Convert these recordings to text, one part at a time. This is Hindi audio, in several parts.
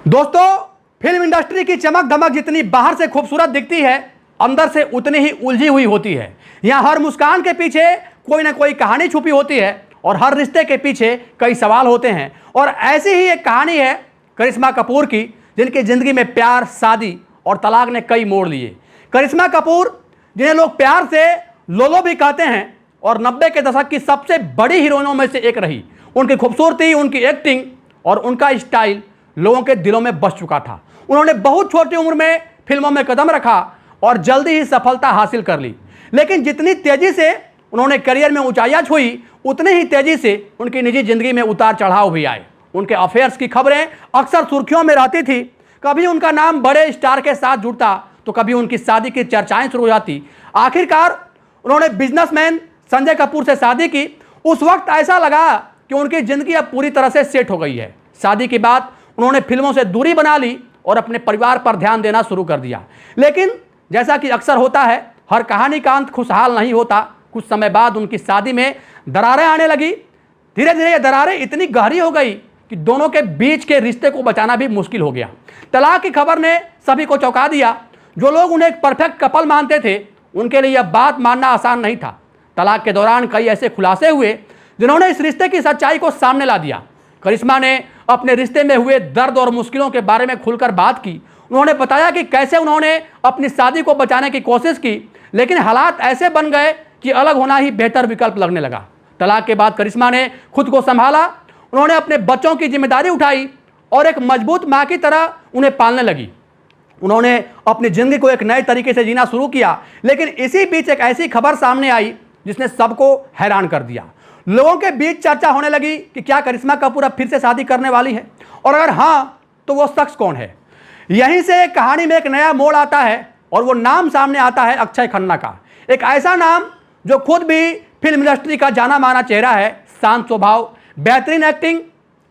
दोस्तों, फिल्म इंडस्ट्री की चमक धमक जितनी बाहर से खूबसूरत दिखती है, अंदर से उतनी ही उलझी हुई होती है। यहाँ हर मुस्कान के पीछे कोई ना कोई कहानी छुपी होती है और हर रिश्ते के पीछे कई सवाल होते हैं। और ऐसी ही एक कहानी है करिश्मा कपूर की, जिनकी ज़िंदगी में प्यार, शादी और तलाक ने कई मोड़ लिए। करिश्मा कपूर, जिन्हें लोग प्यार से लोलो भी कहते हैं और 90 के दशक की सबसे बड़ी हीरोइनों में से एक रही। उनकी खूबसूरती, उनकी एक्टिंग और उनका स्टाइल लोगों के दिलों में बस चुका था। उन्होंने बहुत छोटी उम्र में फिल्मों में कदम रखा और जल्दी ही सफलता हासिल कर ली। लेकिन जितनी तेजी से उन्होंने करियर में ऊंचाइयां छुई, उतनी ही तेजी से उनकी निजी जिंदगी में उतार चढ़ाव भी आए। उनके अफेयर्स की खबरें अक्सर सुर्खियों में रहती थी। कभी उनका नाम बड़े स्टार के साथ जुड़ता तो कभी उनकी शादी की चर्चाएं शुरू हो जाती। आखिरकार उन्होंने बिजनेसमैन संजय कपूर से शादी की। उस वक्त ऐसा लगा कि उनकी जिंदगी अब पूरी तरह से सेट हो गई है। शादी के बाद उन्होंने फिल्मों से दूरी बना ली और अपने परिवार पर ध्यान देना शुरू कर दिया। लेकिन जैसा कि अक्सर होता है, हर कहानी का अंत खुशहाल नहीं होता। कुछ समय बाद उनकी शादी में दरारें आने लगी। धीरे धीरे ये दरारें इतनी गहरी हो गई कि दोनों के बीच के रिश्ते को बचाना भी मुश्किल हो गया। तलाक की खबर ने सभी को चौंका दिया। जो लोग उन्हें एक परफेक्ट कपल मानते थे, उनके लिए यह बात मानना आसान नहीं था। तलाक के दौरान कई ऐसे खुलासे हुए जिन्होंने इस रिश्ते की सच्चाई को सामने ला दिया। करिश्मा ने अपने रिश्ते में हुए दर्द और मुश्किलों के बारे में खुलकर बात की। उन्होंने बताया कि कैसे उन्होंने अपनी शादी को बचाने की कोशिश की, लेकिन हालात ऐसे बन गए कि अलग होना ही बेहतर विकल्प लगने लगा। तलाक के बाद करिश्मा ने खुद को संभाला। उन्होंने अपने बच्चों की जिम्मेदारी उठाई और एक मजबूत माँ की तरह उन्हें पालने लगी। उन्होंने अपनी जिंदगी को एक नए तरीके से जीना शुरू किया। लेकिन इसी बीच एक ऐसी खबर सामने आई जिसने सबको हैरान कर दिया। लोगों के बीच चर्चा होने लगी कि क्या करिश्मा कपूर अब फिर से शादी करने वाली है, और अगर हाँ तो वो शख्स कौन है। यहीं से कहानी में एक नया मोड़ आता है और वो नाम सामने आता है अक्षय खन्ना का। एक ऐसा नाम जो खुद भी फिल्म इंडस्ट्री का जाना माना चेहरा है। शांत स्वभाव, बेहतरीन एक्टिंग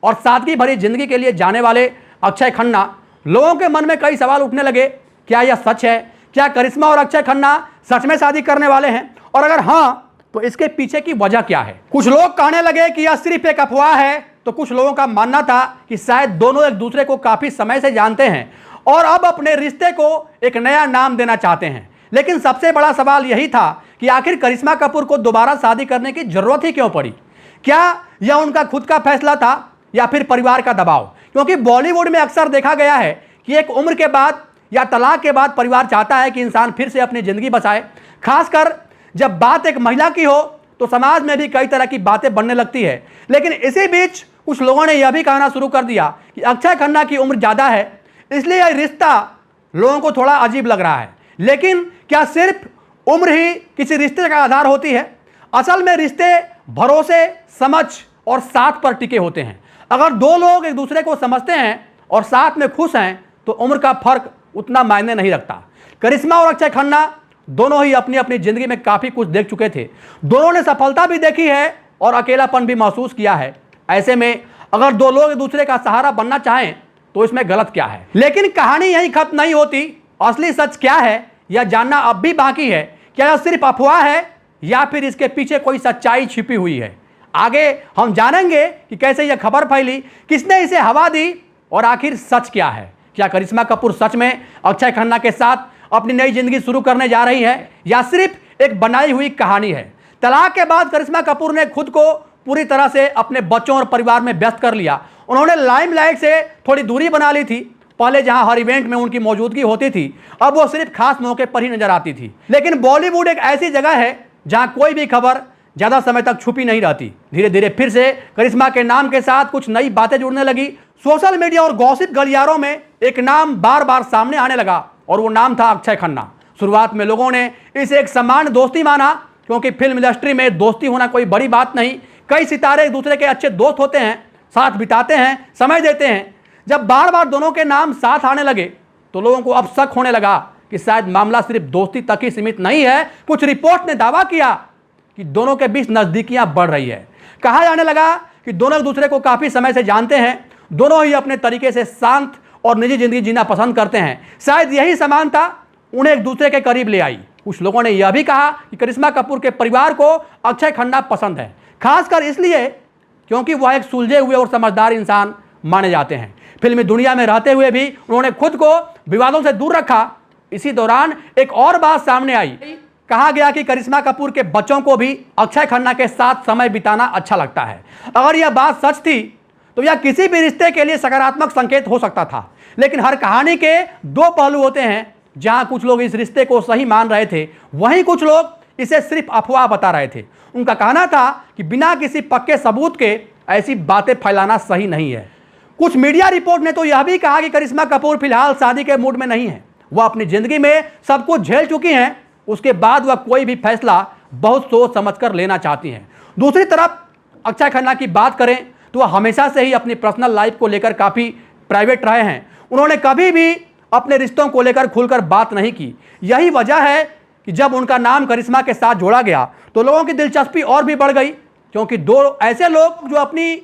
और सादगी भरी जिंदगी के लिए जाने वाले अक्षय खन्ना, लोगों के मन में कई सवाल उठने लगे। क्या यह सच है? क्या करिश्मा और अक्षय खन्ना सच में शादी करने वाले हैं, और अगर हाँ तो इसके पीछे की वजह क्या है। कुछ लोग कहने लगे कि यह सिर्फ एक अफवाह है, तो कुछ लोगों का मानना था कि शायद दोनों एक दूसरे को काफी समय से जानते हैं और अब अपने रिश्ते को एक नया नाम देना चाहते हैं। लेकिन सबसे बड़ा सवाल यही था कि आखिर करिश्मा कपूर को दोबारा शादी करने की जरूरत ही क्यों पड़ी। क्या यह उनका खुद का फैसला था या फिर परिवार का दबाव? क्योंकि बॉलीवुड में अक्सर देखा गया है कि एक उम्र के बाद या तलाक के बाद परिवार चाहता है कि इंसान फिर से अपनी जिंदगी बसाए। खासकर जब बात एक महिला की हो तो समाज में भी कई तरह की बातें बनने लगती है। लेकिन इसी बीच कुछ लोगों ने यह भी कहना शुरू कर दिया कि अक्षय खन्ना की उम्र ज़्यादा है, इसलिए यह रिश्ता लोगों को थोड़ा अजीब लग रहा है। लेकिन क्या सिर्फ उम्र ही किसी रिश्ते का आधार होती है? असल में रिश्ते भरोसे, समझ और साथ पर टिके होते हैं। अगर दो लोग एक दूसरे को समझते हैं और साथ में खुश हैं तो उम्र का फर्क उतना मायने नहीं रखता। करिश्मा और अक्षय खन्ना दोनों ही अपनी अपनी जिंदगी में काफी कुछ देख चुके थे। दोनों ने सफलता भी देखी है और अकेलापन भी महसूस किया है। ऐसे में अगर दो लोग एक दूसरे का सहारा बनना चाहें तो इसमें गलत क्या है। लेकिन कहानी यहीं खत्म नहीं होती। असली सच क्या है यह जानना अब भी बाकी है। क्या यह सिर्फ अफवाह है या फिर इसके पीछे कोई सच्चाई छिपी हुई है? आगे हम जानेंगे कि कैसे यह खबर फैली, किसने इसे हवा दी और आखिर सच क्या है। क्या करिश्मा कपूर सच में अक्षय खन्ना के साथ अपनी नई जिंदगी शुरू करने जा रही है या सिर्फ एक बनाई हुई कहानी है? तलाक के बाद करिश्मा कपूर ने खुद को पूरी तरह से अपने बच्चों और परिवार में व्यस्त कर लिया। उन्होंने लाइमलाइट से थोड़ी दूरी बना ली थी। पहले जहां हर इवेंट में उनकी मौजूदगी होती थी, अब वो सिर्फ खास मौके पर ही नजर आती थी। लेकिन बॉलीवुड एक ऐसी जगह है जहां कोई भी खबर ज्यादा समय तक छुपी नहीं रहती। धीरे धीरे फिर से करिश्मा के नाम के साथ कुछ नई बातें जुड़ने लगी। सोशल मीडिया और गॉसिप गलियारों में एक नाम बार बार सामने आने लगा और वो नाम था अक्षय खन्ना। शुरुआत में लोगों ने इसे एक सामान्य दोस्ती माना, क्योंकि फिल्म इंडस्ट्री में दोस्ती होना कोई बड़ी बात नहीं। कई सितारे एक दूसरे के अच्छे दोस्त होते हैं, साथ बिताते हैं, समय देते हैं। जब बार बार दोनों के नाम साथ आने लगे तो लोगों को अब शक होने लगा कि शायद मामला सिर्फ दोस्ती तक ही सीमित नहीं है। कुछ रिपोर्ट ने दावा किया कि दोनों के बीच नजदीकियां बढ़ रही है। कहा जाने लगा कि दोनों एक दूसरे को काफी समय से जानते हैं। दोनों ही अपने तरीके से शांत और निजी जिंदगी जीना पसंद करते हैं। शायद यही समानता उन्हें एक दूसरे के करीब ले आई। कुछ लोगों ने यह भी कहा कि करिश्मा कपूर के परिवार को अक्षय खन्ना पसंद है, खासकर इसलिए क्योंकि वह एक सुलझे हुए और समझदार इंसान माने जाते हैं। फिल्मी दुनिया में रहते हुए भी उन्होंने खुद को विवादों से दूर रखा। इसी दौरान एक और बात सामने आई। कहा गया कि करिश्मा कपूर के बच्चों को भी अक्षय खन्ना के साथ समय बिताना अच्छा लगता है। अगर यह बात सच थी तो यह किसी भी रिश्ते के लिए सकारात्मक संकेत हो सकता था। लेकिन हर कहानी के दो पहलू होते हैं। जहां कुछ लोग इस रिश्ते को सही मान रहे थे, वहीं कुछ लोग इसे सिर्फ अफवाह बता रहे थे। उनका कहना था कि बिना किसी पक्के सबूत के ऐसी बातें फैलाना सही नहीं है। कुछ मीडिया रिपोर्ट ने तो यह भी कहा कि करिश्मा कपूर फिलहाल शादी के मूड में नहीं है। वह अपनी जिंदगी में सब कुछ झेल चुकी हैं। उसके बाद वह कोई भी फैसला बहुत सोच समझकर लेना चाहती हैं। दूसरी तरफ अक्षय खन्ना की बात करें तो वह हमेशा से ही अपनी पर्सनल लाइफ को लेकर काफ़ी प्राइवेट रहे हैं। उन्होंने कभी भी अपने रिश्तों को लेकर खुलकर बात नहीं की। यही वजह है कि जब उनका नाम करिश्मा के साथ जोड़ा गया तो लोगों की दिलचस्पी और भी बढ़ गई, क्योंकि दो ऐसे लोग जो अपनी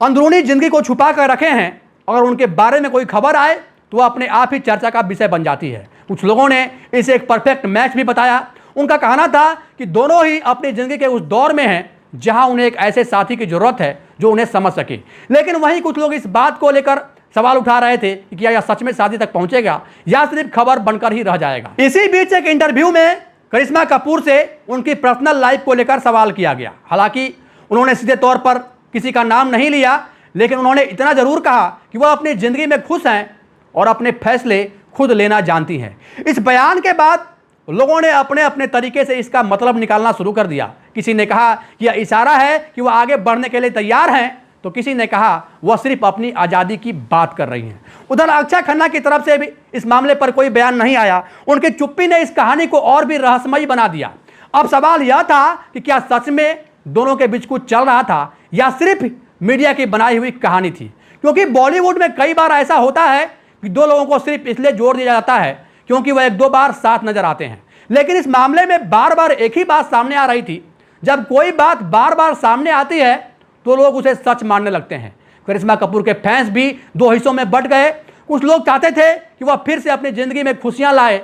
अंदरूनी जिंदगी को छुपा कर रखे हैं, अगर उनके बारे में कोई खबर आए तो वह अपने आप ही चर्चा का विषय बन जाती है। कुछ लोगों ने इसे एक परफेक्ट मैच भी बताया। उनका कहना था कि दोनों ही अपनी ज़िंदगी के उस दौर में हैं जहां उन्हें एक ऐसे साथी की ज़रूरत है जो उन्हें समझ सके। लेकिन वहीं कुछ लोग इस बात को लेकर सवाल उठा रहे थे कि क्या यह सच में शादी तक पहुंचेगा या सिर्फ खबर बनकर ही रह जाएगा। इसी बीच एक इंटरव्यू में करिश्मा कपूर से उनकी पर्सनल लाइफ को लेकर सवाल किया गया। हालांकि उन्होंने सीधे तौर पर किसी का नाम नहीं लिया, लेकिन उन्होंने इतना ज़रूर कहा कि वह अपनी ज़िंदगी में खुश हैं और अपने फैसले खुद लेना जानती हैं। इस बयान के बाद लोगों ने अपने अपने तरीके से इसका मतलब निकालना शुरू कर दिया। किसी ने कहा कि यह इशारा है कि वह आगे बढ़ने के लिए तैयार हैं, तो किसी ने कहा वह सिर्फ अपनी आज़ादी की बात कर रही हैं। उधर अक्षय खन्ना की तरफ से भी इस मामले पर कोई बयान नहीं आया। उनकी चुप्पी ने इस कहानी को और भी रहस्यमयी बना दिया। अब सवाल यह था कि क्या सच में दोनों के बीच कुछ चल रहा था या सिर्फ मीडिया की बनाई हुई कहानी थी। क्योंकि बॉलीवुड में कई बार ऐसा होता है कि दो लोगों को सिर्फ इसलिए जोड़ दिया जाता है क्योंकि वह एक दो बार साथ नजर आते हैं। लेकिन इस मामले में बार बार एक ही बात सामने आ रही थी। जब कोई बात बार बार सामने आती है तो लोग उसे सच मानने लगते हैं। करिश्मा कपूर के फैंस भी दो हिस्सों में बंट गए। कुछ लोग चाहते थे कि वह फिर से अपनी ज़िंदगी में खुशियां लाए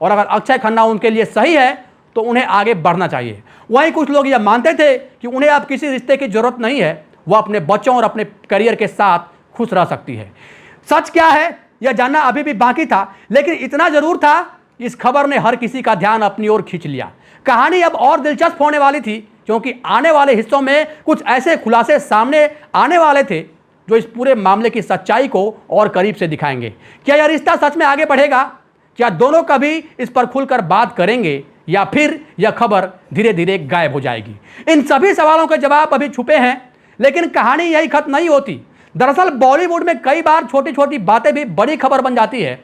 और अगर अक्षय खन्ना उनके लिए सही है तो उन्हें आगे बढ़ना चाहिए। वहीं कुछ लोग यह मानते थे कि उन्हें अब किसी रिश्ते की ज़रूरत नहीं है, वह अपने बच्चों और अपने करियर के साथ खुश रह सकती है। सच क्या है यह जानना अभी भी बाकी था, लेकिन इतना ज़रूर था कि इस खबर ने हर किसी का ध्यान अपनी ओर खींच लिया। कहानी अब और दिलचस्प होने वाली थी क्योंकि आने वाले हिस्सों में कुछ ऐसे खुलासे सामने आने वाले थे जो इस पूरे मामले की सच्चाई को और करीब से दिखाएंगे। क्या यह रिश्ता सच में आगे बढ़ेगा? क्या दोनों कभी इस पर खुलकर बात करेंगे या फिर यह खबर धीरे धीरे गायब हो जाएगी? इन सभी सवालों के जवाब अभी छुपे हैं, लेकिन कहानी यही खत्म नहीं होती। दरअसल बॉलीवुड में कई बार छोटी छोटी बातें भी बड़ी खबर बन जाती है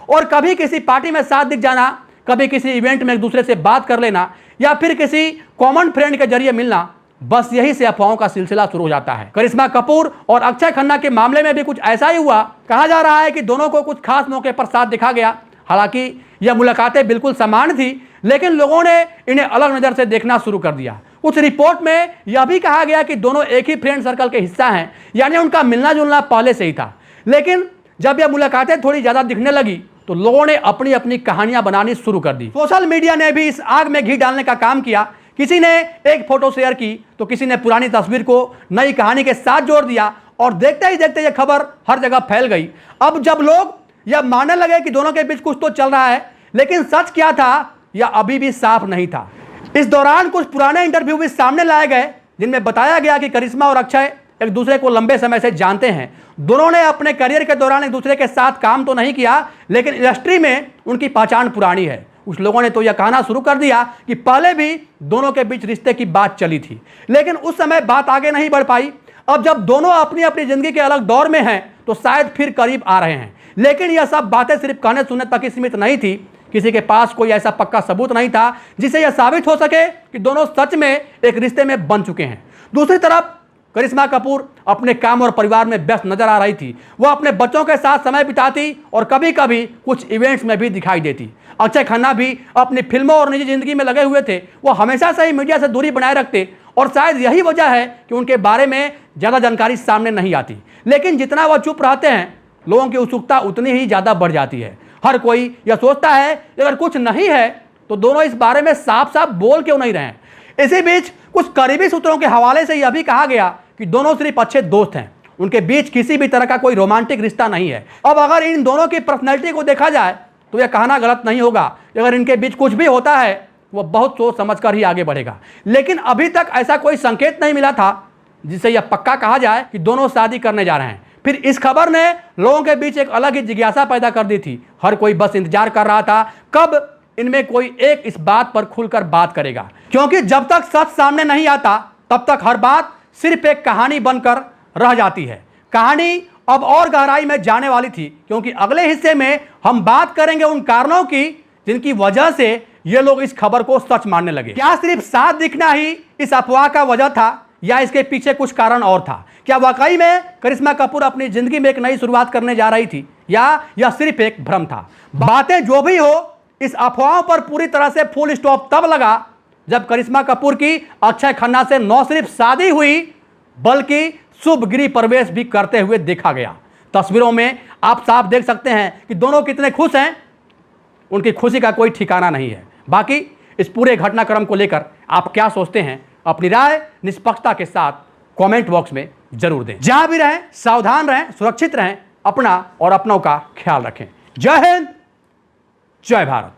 और कभी किसी पार्टी में साथ दिख जाना, कभी किसी इवेंट में एक दूसरे से बात कर लेना या फिर किसी कॉमन फ्रेंड के जरिए मिलना, बस यही से अफवाहों का सिलसिला शुरू हो जाता है। करिश्मा कपूर और अक्षय खन्ना के मामले में भी कुछ ऐसा ही हुआ। कहा जा रहा है कि दोनों को कुछ खास मौके पर साथ दिखा गया। हालांकि यह मुलाकातें बिल्कुल समान थी, लेकिन लोगों ने इन्हें अलग नज़र से देखना शुरू कर दिया। कुछ रिपोर्ट में यह भी कहा गया कि दोनों एक ही फ्रेंड सर्कल के हिस्सा हैं, यानी उनका मिलना जुलना पहले से ही था। लेकिन जब यह मुलाकातें थोड़ी ज़्यादा दिखने लगी तो लोगों ने अपनी अपनी कहानियां बनानी शुरू कर दी। सोशल मीडिया ने भी इस आग में घी डालने का काम किया। किसी ने एक फोटो शेयर की तो किसी ने पुरानी तस्वीर को नई कहानी के साथ जोड़ दिया और देखते ही देखते यह खबर हर जगह फैल गई। अब जब लोग यह मानने लगे कि दोनों के बीच कुछ तो चल रहा है, लेकिन सच क्या था यह अभी भी साफ नहीं था। इस दौरान कुछ पुराने इंटरव्यू भी सामने लाए गए जिनमें बताया गया कि करिश्मा और अक्षय एक दूसरे को लंबे समय से जानते हैं। दोनों ने अपने करियर के दौरान एक दूसरे के साथ काम तो नहीं किया, लेकिन इंडस्ट्री में उनकी पहचान पुरानी है। कुछ लोगों ने तो यह कहना शुरू कर दिया कि पहले भी दोनों के बीच रिश्ते की बात चली थी, लेकिन उस समय बात आगे नहीं बढ़ पाई। अब जब दोनों अपनी अपनी जिंदगी के अलग दौर में हैं तो शायद फिर करीब आ रहे हैं। लेकिन यह सब बातें सिर्फ कहने सुनने तक ही सीमित नहीं थी। किसी के पास कोई ऐसा पक्का सबूत नहीं था जिससे यह साबित हो सके कि दोनों सच में एक रिश्ते में बन चुके हैं। दूसरी तरफ करिश्मा कपूर अपने काम और परिवार में व्यस्त नजर आ रही थी। वह अपने बच्चों के साथ समय बिताती और कभी कभी कुछ इवेंट्स में भी दिखाई देती। अक्षय खन्ना भी अपनी फिल्मों और निजी जिंदगी में लगे हुए थे। वो हमेशा से ही मीडिया से दूरी बनाए रखते और शायद यही वजह है कि उनके बारे में ज़्यादा जानकारी सामने नहीं आती। लेकिन जितना वह चुप रहते हैं, लोगों की उत्सुकता उतनी ही ज़्यादा बढ़ जाती है। हर कोई यह सोचता है कि अगर कुछ नहीं है तो दोनों इस बारे में साफ साफ बोल क्यों नहीं रहे। इसी बीच कुछ करीबी सूत्रों के हवाले से यह भी कहा गया कि दोनों सिर्फ अच्छे दोस्त हैं उनके बीच किसी भी तरह का कोई रोमांटिक रिश्ता नहीं है। अब अगर इन दोनों की पर्सनैलिटी को देखा जाए तो यह कहना गलत नहीं होगा, अगर इनके बीच कुछ भी होता है वह बहुत सोच समझकर ही आगे बढ़ेगा। लेकिन अभी तक ऐसा कोई संकेत नहीं मिला था जिससे यह पक्का कहा जाए कि दोनों शादी करने जा रहे हैं। फिर इस खबर ने लोगों के बीच एक अलग ही जिज्ञासा पैदा कर दी थी। हर कोई बस इंतजार कर रहा था कब इनमें कोई एक इस बात पर खुलकर बात करेगा, क्योंकि जब तक सच सामने नहीं आता तब तक हर बात सिर्फ एक कहानी बनकर रह जाती है। कहानी अब और गहराई में जाने वाली थी, क्योंकि अगले हिस्से में हम बात करेंगे उन कारणों की जिनकी वजह से ये लोग इस खबर को सच मानने लगे। क्या सिर्फ साथ दिखना ही इस अफवाह का वजह था या इसके पीछे कुछ कारण और था? क्या वाकई में करिश्मा कपूर अपनी जिंदगी में एक नई शुरुआत करने जा रही थी या यह सिर्फ एक भ्रम था? बातें जो भी हो, इस अफवाहों पर पूरी तरह से फुल स्टॉप तब लगा जब करिश्मा कपूर की अक्षय खन्ना से न सिर्फ शादी हुई बल्कि शुभ गृह प्रवेश भी करते हुए देखा गया। तस्वीरों में आप साफ देख सकते हैं कि दोनों कितने खुश हैं। उनकी खुशी का कोई ठिकाना नहीं है। बाकी इस पूरे घटनाक्रम को लेकर आप क्या सोचते हैं? अपनी राय निष्पक्षता के साथ कमेंट बॉक्स में जरूर दें। जहां भी रहें सावधान रहें, सुरक्षित रहें, अपना और अपनों का ख्याल रखें। जय हिंद, जय भारत।